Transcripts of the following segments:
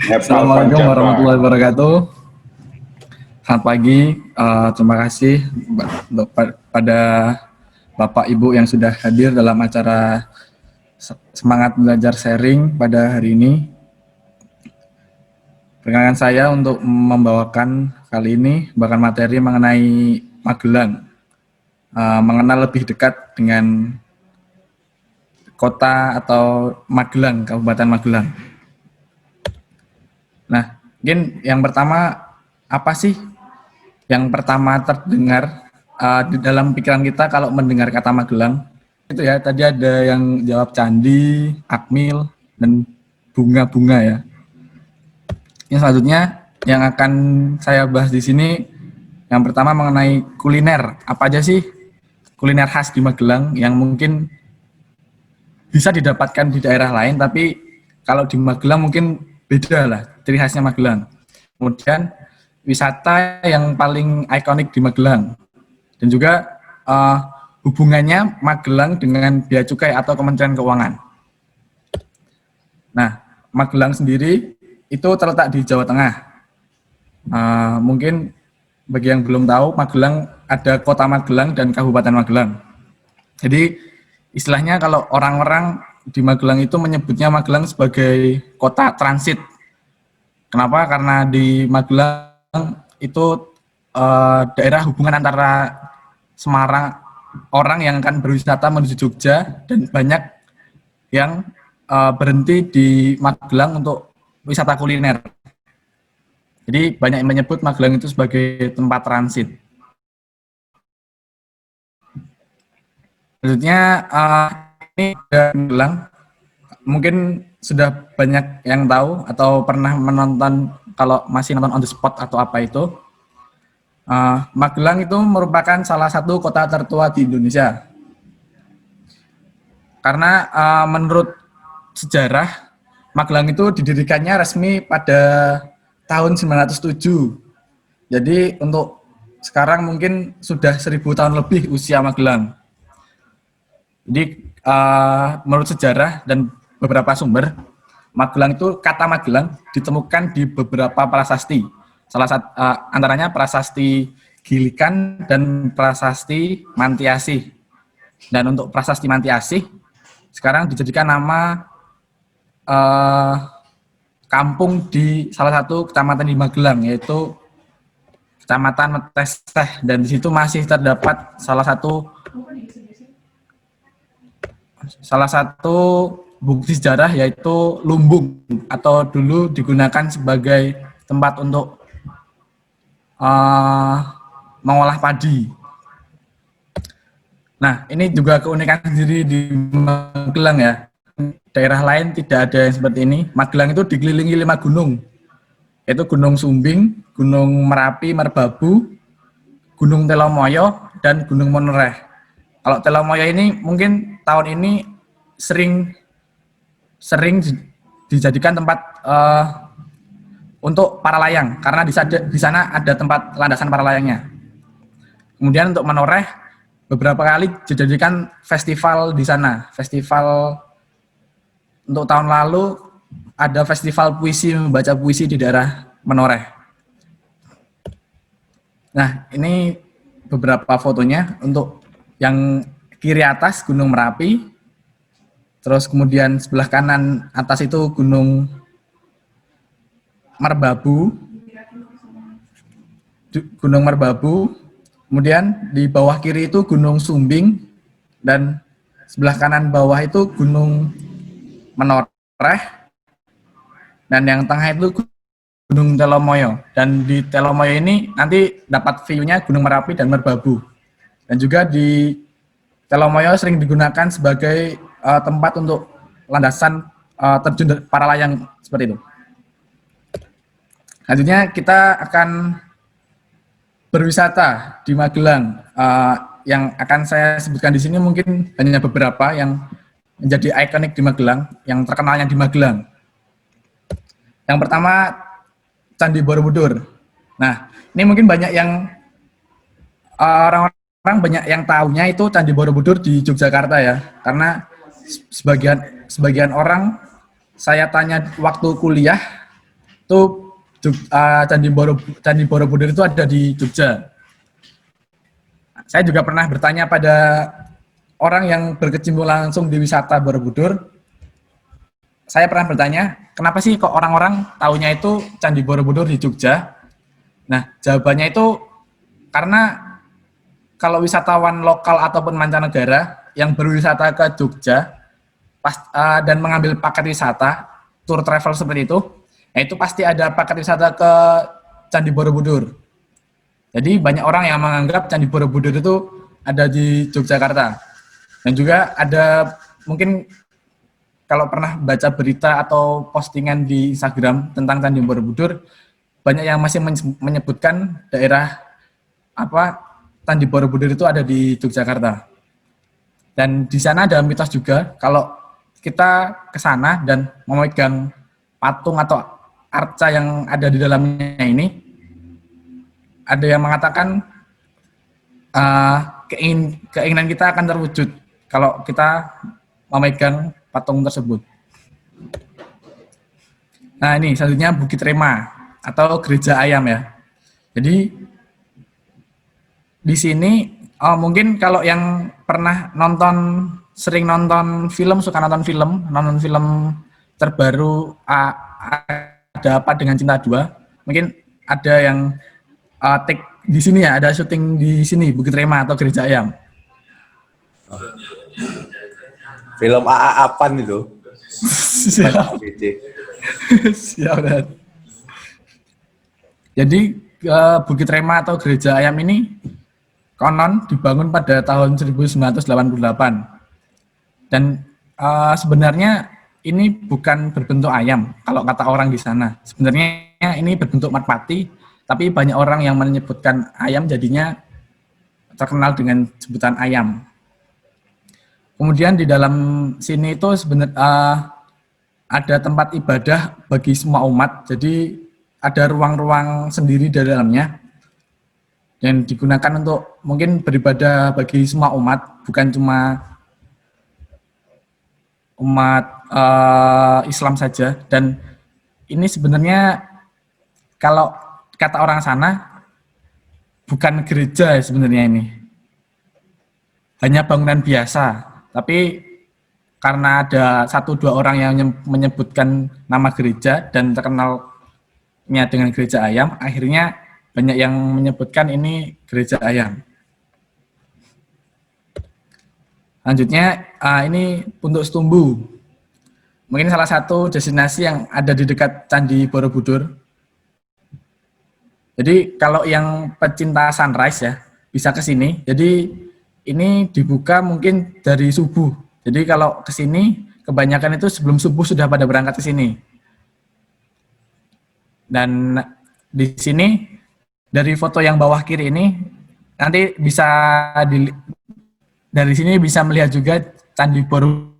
Hepal Assalamualaikum Panjapa. warahmatullahi wabarakatuh. Selamat pagi. Terima kasih pada Bapak Ibu yang sudah hadir dalam acara Semangat Belajar Sharing pada hari ini. Perkenalkan saya untuk membawakan kali ini bahkan materi mengenai Magelang. Mengenal lebih dekat dengan kota atau Magelang, Kabupaten Magelang. Nah, mungkin yang pertama, apa sih yang pertama terdengar di dalam pikiran kita kalau mendengar kata Magelang? Itu ya, tadi ada yang jawab candi, akmil, dan bunga-bunga ya. Yang selanjutnya yang akan saya bahas di sini, yang pertama mengenai kuliner. Apa aja sih kuliner khas di Magelang yang mungkin bisa didapatkan di daerah lain, tapi kalau di Magelang mungkin beda lah, ciri khasnya Magelang. Kemudian wisata yang paling ikonik di Magelang, dan juga hubungannya Magelang dengan Bea Cukai atau Kementerian Keuangan. Nah, Magelang sendiri itu terletak di Jawa Tengah. Mungkin bagi yang belum tahu, Magelang ada Kota Magelang dan Kabupaten Magelang. Jadi istilahnya kalau orang-orang di Magelang itu menyebutnya Magelang sebagai kota transit. Kenapa? Karena di Magelang itu daerah hubungan antara Semarang, orang yang akan berwisata menuju Jogja, dan banyak yang berhenti di Magelang untuk wisata kuliner. Jadi banyak yang menyebut Magelang itu sebagai tempat transit. Selanjutnya ini Magelang, mungkin sudah banyak yang tahu atau pernah menonton, kalau masih nonton On The Spot atau apa itu. Magelang itu merupakan salah satu kota tertua di Indonesia. Karena menurut sejarah, Magelang itu didirikannya resmi pada tahun 907. Jadi untuk sekarang mungkin sudah 1000 tahun lebih usia Magelang. Jadi menurut sejarah dan beberapa sumber, Magelang itu, kata Magelang ditemukan di beberapa prasasti. Salah satu antaranya prasasti Gilikan dan prasasti Mantiasih. Dan untuk prasasti Mantiasih sekarang dijadikan nama kampung di salah satu kecamatan di Magelang, yaitu Kecamatan Meteseh, dan di situ masih terdapat salah satu bukti sejarah, yaitu lumbung, atau dulu digunakan sebagai tempat untuk mengolah padi. Nah, ini juga keunikan sendiri di Magelang ya. Daerah lain tidak ada yang seperti ini. Magelang itu dikelilingi 5 gunung, yaitu Gunung Sumbing, Gunung Merapi, Merbabu, Gunung Telomoyo, dan Gunung Monereh. Kalau Telomoyo ini mungkin tahun ini sering dijadikan tempat untuk para layang, karena di sana ada tempat landasan para layangnya. Kemudian untuk Menoreh, beberapa kali dijadikan festival di sana. Festival untuk tahun lalu ada festival puisi, membaca puisi di daerah Menoreh. Nah, ini beberapa fotonya. Untuk yang kiri atas Gunung Merapi, terus kemudian sebelah kanan atas itu Gunung Merbabu, kemudian di bawah kiri itu Gunung Sumbing, dan sebelah kanan bawah itu Gunung Menoreh, dan yang tengah itu Gunung Telomoyo. Dan di Telomoyo ini nanti dapat view-nya Gunung Merapi dan Merbabu. Dan juga di Telomoyo sering digunakan sebagai tempat untuk landasan terjun para layang seperti itu. Selanjutnya kita akan berwisata di Magelang. Yang akan saya sebutkan di sini mungkin hanya beberapa yang menjadi ikonik di Magelang, yang terkenalnya di Magelang. Yang pertama, Candi Borobudur. Nah, ini mungkin banyak yang orang-orang banyak yang tahunya itu Candi Borobudur di Yogyakarta ya, karena sebagian orang saya tanya waktu kuliah, Itu Candi Borobudur itu ada di Jogja. Saya juga pernah bertanya pada orang yang berkecimpung langsung di wisata Borobudur. Saya pernah bertanya, kenapa sih kok orang-orang taunya itu Candi Borobudur di Jogja? Nah, jawabannya itu karena kalau wisatawan lokal ataupun mancanegara yang berwisata ke Jogja dan mengambil paket wisata, tour travel seperti itu pasti ada paket wisata ke Candi Borobudur. Jadi banyak orang yang menganggap Candi Borobudur itu ada di Yogyakarta. Dan juga ada mungkin kalau pernah baca berita atau postingan di Instagram tentang Candi Borobudur, banyak yang masih menyebutkan daerah Candi Borobudur itu ada di Yogyakarta. Dan di sana ada mitos juga kalau kita ke sana dan memegang patung atau arca yang ada di dalamnya ini, ada yang mengatakan keinginan kita akan terwujud kalau kita memegang patung tersebut. Nah ini selanjutnya Bukit Rema atau Gereja Ayam ya. Jadi di sini mungkin kalau yang pernah sering nonton film, suka nonton film terbaru Ada Apa Dengan Cinta 2, mungkin ada yang take di sini ya, ada syuting di sini Bukit Rema atau Gereja Ayam. Film AA Apan itu. Siap. Siap. Jadi Bukit Rema atau Gereja Ayam ini konon dibangun pada tahun 1988. Dan sebenarnya ini bukan berbentuk ayam kalau kata orang di sana. Sebenarnya ini berbentuk merpati, tapi banyak orang yang menyebutkan ayam jadinya terkenal dengan sebutan ayam. Kemudian di dalam sini itu sebenarnya ada tempat ibadah bagi semua umat, jadi ada ruang-ruang sendiri di dalamnya dan digunakan untuk mungkin beribadah bagi semua umat, bukan cuma umat Islam saja. Dan ini sebenarnya kalau kata orang sana bukan gereja sebenarnya, ini hanya bangunan biasa, tapi karena ada 1-2 orang yang menyebutkan nama gereja dan terkenalnya dengan Gereja Ayam, akhirnya banyak yang menyebutkan ini Gereja Ayam. Selanjutnya ini Puntuk Setumbu, mungkin salah satu destinasi yang ada di dekat Candi Borobudur. Jadi kalau yang pecinta sunrise ya bisa ke sini. Jadi ini dibuka mungkin dari subuh. Jadi kalau ke sini kebanyakan itu sebelum subuh sudah pada berangkat ke sini. Dan di sini dari foto yang bawah kiri ini nanti bisa dari sini bisa melihat juga Candi Borobudur.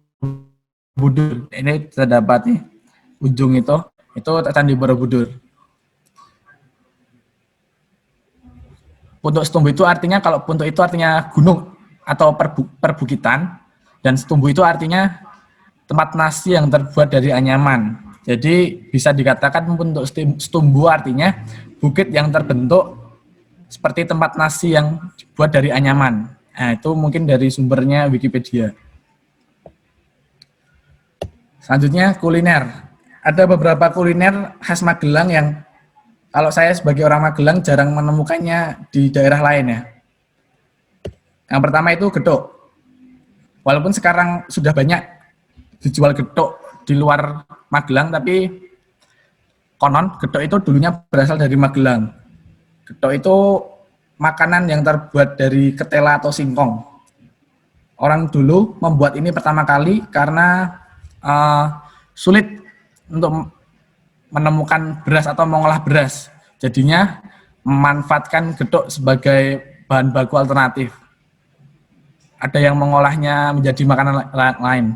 Ini terdapat nih ujung itu Candi Borobudur. Puntuk Setumbu itu artinya, kalau puntuk itu artinya gunung atau perbukitan, dan setumbu itu artinya tempat nasi yang terbuat dari anyaman. Jadi bisa dikatakan Puntuk Setumbu artinya bukit yang terbentuk seperti tempat nasi yang dibuat dari anyaman. Nah, itu mungkin dari sumbernya Wikipedia. Selanjutnya kuliner. Ada beberapa kuliner khas Magelang yang kalau saya sebagai orang Magelang jarang menemukannya di daerah lain ya. Yang pertama itu getuk. Walaupun sekarang sudah banyak dijual getuk di luar Magelang, tapi konon getuk itu dulunya berasal dari Magelang. Getuk itu makanan yang terbuat dari ketela atau singkong. Orang dulu membuat ini pertama kali karena sulit untuk menemukan beras atau mengolah beras. Jadinya memanfaatkan getuk sebagai bahan baku alternatif. Ada yang mengolahnya menjadi makanan lain.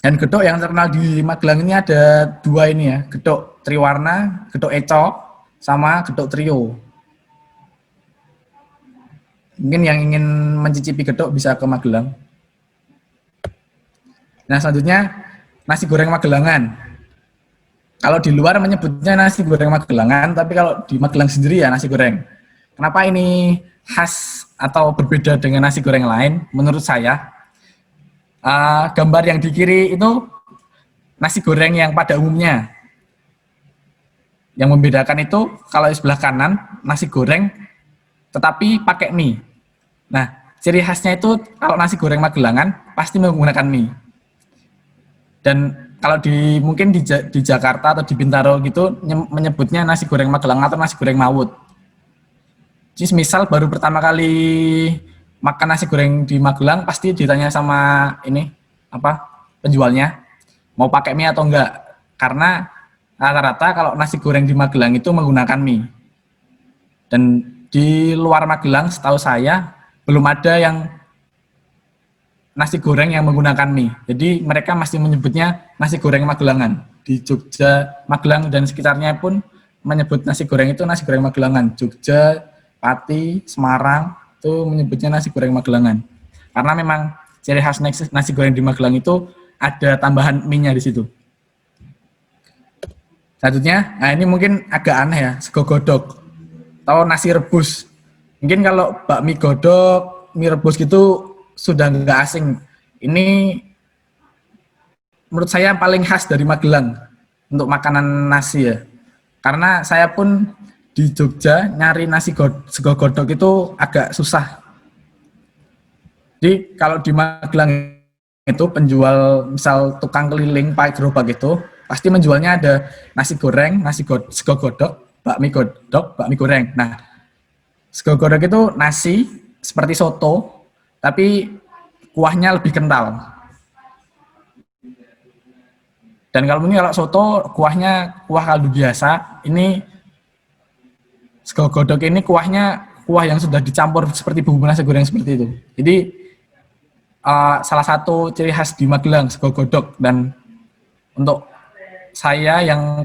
Dan getuk yang terkenal di Magelang ini ada 2 ini ya, getuk triwarna, getuk eco, sama getuk trio. Mungkin yang ingin mencicipi getuk bisa ke Magelang. Nah selanjutnya nasi goreng Magelangan. Kalau di luar menyebutnya nasi goreng Magelangan, tapi kalau di Magelang sendiri ya nasi goreng. Kenapa ini khas atau berbeda dengan nasi goreng lain? Menurut saya, gambar yang di kiri itu nasi goreng yang pada umumnya. Yang membedakan itu kalau di sebelah kanan nasi goreng tetapi pakai mie. Nah, ciri khasnya itu kalau nasi goreng Magelangan pasti menggunakan mie. Dan kalau mungkin di Jakarta atau di Bintaro gitu menyebutnya nasi goreng Magelang atau nasi goreng Mawut. Jadi misal baru pertama kali makan nasi goreng di Magelang pasti ditanya sama penjualnya mau pakai mie atau enggak, karena rata-rata kalau nasi goreng di Magelang itu menggunakan mie. Dan di luar Magelang setahu saya belum ada yang nasi goreng yang menggunakan mie. Jadi mereka masih menyebutnya nasi goreng Magelangan. Di Jogja, Magelang dan sekitarnya pun menyebut nasi goreng itu nasi goreng Magelangan. Jogja, Pati, Semarang itu menyebutnya nasi goreng Magelangan. Karena memang ciri khas nasi goreng di Magelang itu ada tambahan mie-nya di situ. Selanjutnya, nah ini mungkin agak aneh ya, sego godok atau nasi rebus. Mungkin kalau bakmi godok, mie rebus gitu sudah nggak asing. Ini menurut saya paling khas dari Magelang untuk makanan nasi ya. Karena saya pun di Jogja nyari sego godok itu agak susah. Jadi kalau di Magelang itu penjual misal tukang keliling pakai gerobak itu pasti menjualnya ada nasi goreng, sego godok, bakmi goreng. Nah, sego godok itu nasi seperti soto tapi kuahnya lebih kental. Dan kalau soto kuahnya kuah kaldu biasa, ini sego godok ini kuahnya kuah yang sudah dicampur seperti bumbu nasi goreng seperti itu. Jadi salah satu ciri khas di Magelang sego godok, dan untuk saya yang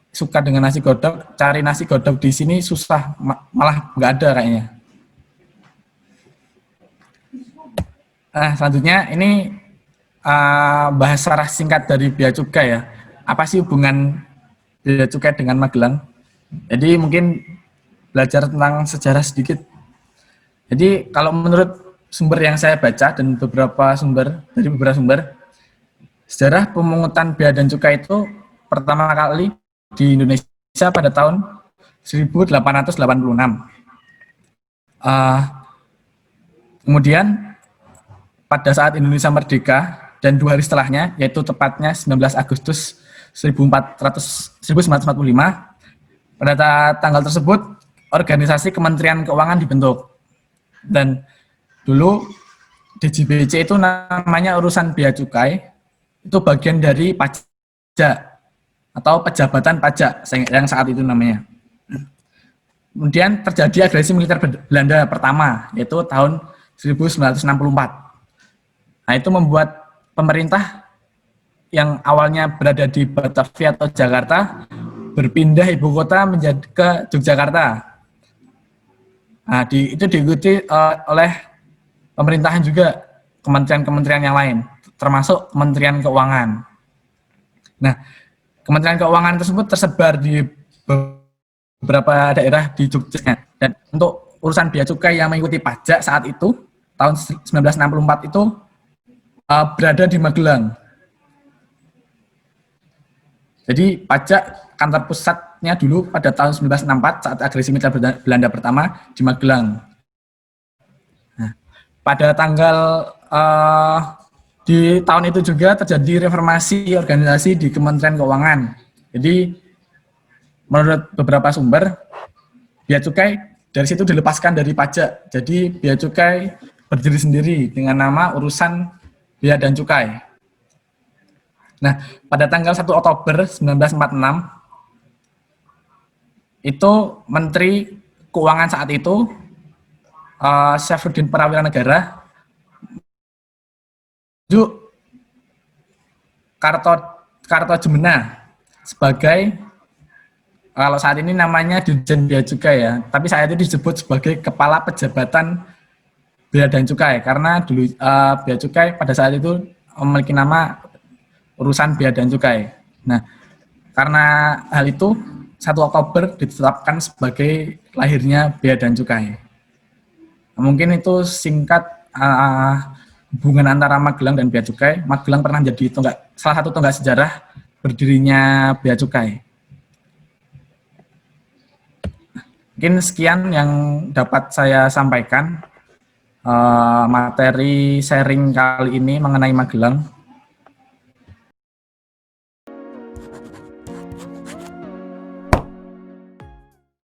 suka dengan nasi godok, cari nasi godok di sini susah, malah nggak ada kayaknya. Nah, selanjutnya ini bahas secara singkat dari bea cukai ya. Apa sih hubungan bea cukai dengan Magelang? Jadi mungkin belajar tentang sejarah sedikit. Jadi kalau menurut sumber yang saya baca dan beberapa sumber, sejarah pemungutan bea dan cukai itu pertama kali di Indonesia pada tahun 1886. Kemudian pada saat Indonesia merdeka dan 2 hari setelahnya, yaitu tepatnya 19 Agustus 1945, pada tanggal tersebut organisasi Kementerian Keuangan dibentuk. Dan dulu DJBC itu namanya urusan bea cukai, itu bagian dari pajak atau pejabatan pajak yang saat itu namanya. Kemudian terjadi agresi militer Belanda pertama, yaitu tahun 1964. Nah, itu membuat pemerintah yang awalnya berada di Batavia atau Jakarta berpindah ibu kota menjadi ke Yogyakarta. Nah, itu diikuti oleh pemerintahan juga, kementerian-kementerian yang lain, termasuk Kementerian Keuangan. Nah, Kementerian Keuangan tersebut tersebar di beberapa daerah di Jogja. Dan untuk urusan bea cukai yang mengikuti pajak saat itu, tahun 1964 itu berada di Magelang. Jadi pajak kantor pusatnya dulu pada tahun 1964 saat agresi militer Belanda pertama di Magelang. Nah, pada di tahun itu juga terjadi reformasi organisasi di Kementerian Keuangan. Jadi menurut beberapa sumber, bea cukai dari situ dilepaskan dari pajak. Jadi bea cukai berdiri sendiri dengan nama urusan bea dan cukai. Nah, pada tanggal 1 Oktober 1946, itu Menteri Keuangan saat itu, Syafruddin Prawira Negara, Kartojemena sebagai, kalau saat ini namanya Dirjen Bea Cukai ya, tapi saat itu disebut sebagai Kepala Pejabatan Bea dan Cukai, karena dulu Bea Cukai pada saat itu memiliki nama urusan bea dan cukai. Nah, Karena hal itu 1 Oktober ditetapkan sebagai lahirnya Bea dan Cukai. Mungkin itu singkat hubungan antara Magelang dan Bea Cukai. Magelang pernah menjadi salah satu tonggak sejarah berdirinya Bea Cukai. Mungkin sekian yang dapat saya sampaikan materi sharing kali ini mengenai Magelang.